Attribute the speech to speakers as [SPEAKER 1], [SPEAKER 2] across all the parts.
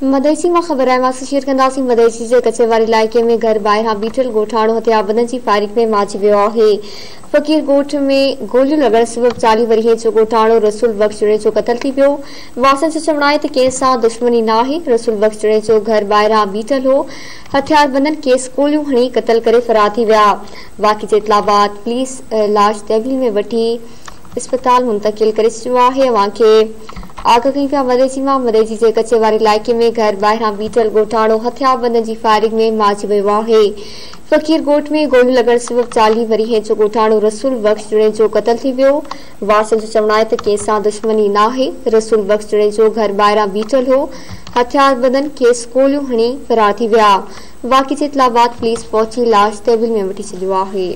[SPEAKER 1] मदईची में खबर है मां शेयर कंदासीं। मदईची के कचेवारी इलाइक़े में घर ॿाहिरां बीठल ॻोठाणो हथियारबंदनि जी फायरिंग में मारिजी वियो आहे। फकीर ॻोठ में गोलियूं लॻण सबबि 40 वरीह जो ॻोठाणो रसूल बख्श ॼणे जो क़तल थी वियो। वासन जो चवणु आहे त कंहिं सां दुश्मनी न आहे। रसूल बख्श ॼणे जो घर ॿाहिरां बीठल हो। हथियारबंदनि खेसि गोलियूं हणी क़तल करे फरार थी विया। वाक़े जे इतला बाद पुलिस लाश तहवील में वठी अस्पताल मुंतकिल करे छॾियो आहे। वाक़े आग कई पिया मदईची जे कचेवारी इलाइक़े में घर ॿाहिरां बीठल ॻोठाणो हथियारबंदनि जी फायरिंग में मारिजी वियो आहे। फकीर ॻोठ में गोलियूं लॻण सबबि 40 वरीह जो ॻोठाणो रसूल बख्श ॼणे जो क़तल थी वियो। वारसनि जो चवणु आहे त कंहिं सां दुश्मनी न आहे। रसूल बख्श ॼणे जो घर ॿाहिरां बीठल हो। हथियारबंदनि खेसि गोलियूं हणी फरार थी विया। वाक़े जे इतला बाद पुलिस पहुची लाश तहवील में वठी छॾियो आहे।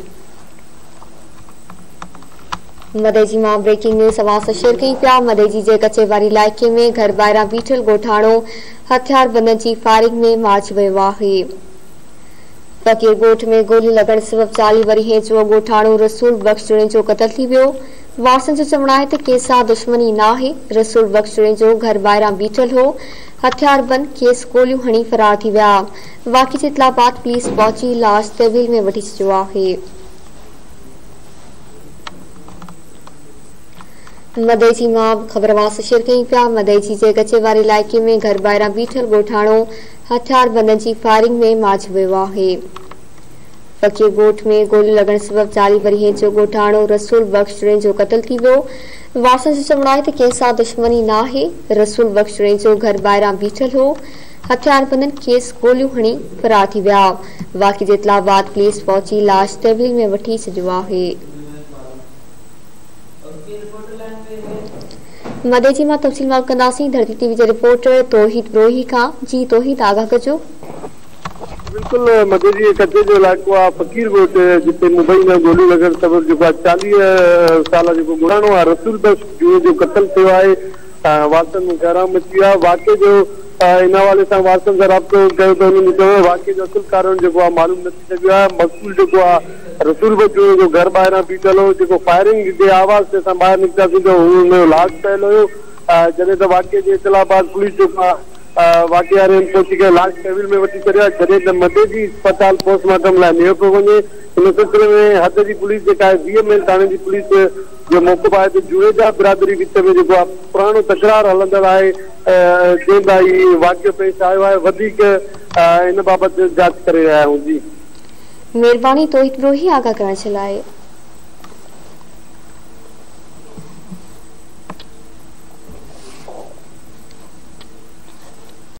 [SPEAKER 1] मदईची मां ब्रेकिंग न्यूज़ सां शेयर कई पिया। मदईची जे कचेवारी इलाइक़े में घर ॿाहिरां बीठल ॻोठाणो हथियारबंदनि जी फायरिंग में मारिजी वियो आहे। फकीर ॻोठ में गोलियूं लॻण सबबि 40 वरीह जो ॻोठाणो रसूल बख्श ॼणे जो क़तल थी वियो। वारसनि जो चवणु आहे त कंहिं सां दुश्मनी न आहे। रसूल बख्श ॼणे जो घर ॿाहिरां बीठल हो। हथियारबंद खेसि गोलियूं हणी फरार थी विया। वाक़े जे इतला बाद पुलिस पहुची लाश तहवील में वठी छॾियो आहे। मदईची मां खबर शेयर कई पिया। मदईची जे कचेवारी इलाइक़े में घर ॿाहिरां बीठल ॻोठाणो हथियारबंदनि जी फायरिंग में मारिजी वियो आहे। फकीर ॻोठ में गोलियूं लॻण सबबि 40 वरीह जो ॻोठाणो रसूल बख्श ॼणे जो क़तल थी वियो। वारसनि जो चवणु आहे त कंहिं सां दुश्मनी न आहे। रसूल बख्श ॼणे जो घर ॿाहिरां बीठल हो। हथियारबंदनि खेसि गोलियूं हणी फरार थी विया। वाक़े जे इतला बाद पुलिस पहुची लाश तहवील में वठी छॾियो आहे। मदईची मां तफ़सील मालूम कंदासीं। धरती टीवी जे रिपोर्टर तौहीद ब्रोही खां। जी तौहीद, आगाह कजो।
[SPEAKER 2] बिल्कुल मदईची कचे जो इलाइक़ो आहे फकीर ॻोठ, जिते मुंबई में गोलियूं लॻण सबबि 40 साल जो ॻोठाणो आहे रसूल बख्श जो क़तल थियो आहे। वारसनि में गहराम मची वियो आहे। वाक़े जो इन हवाले सां वारसनि सां राब्तो कयो त उन्हनि चयो वाक़े जो असुल कारण जेको आहे मालूम न थी सघियो आहे। मक़सूल जेको आहे रसूल बख्श जो घर ॿाहिरां बीठल हो। जेको फायरिंग जे आवाज़ ते असां ॿाहिरि निकितासीं त हुनजो लाश पियल हुयो। जॾहिं त वाक़े जे इतला बाद पुलिस जेको आहे वाक़े वारे पहुची करे लाश तहवील में वठी छॾिया। जॾहिं त मदईची अस्पताल पोस्टमार्टम लाइ नियो पियो वञे। इन सिलसिले में हद जी पुलिस जेका आहे BML थाणे जी पुलिस जो मौक़िफ़ आहे त जुड़ेजा बिरादरी विच में जेको आहे पुराणो तकरार हलंदड़ आहे। जंहिं हीउ वाक़ियो पेश आयो आहे। वधीक इन बाबति जांच करे रहिया आहियूं। जी
[SPEAKER 1] महिरबानी तौहीद ब्रोही, आगाह करण जे लाइ।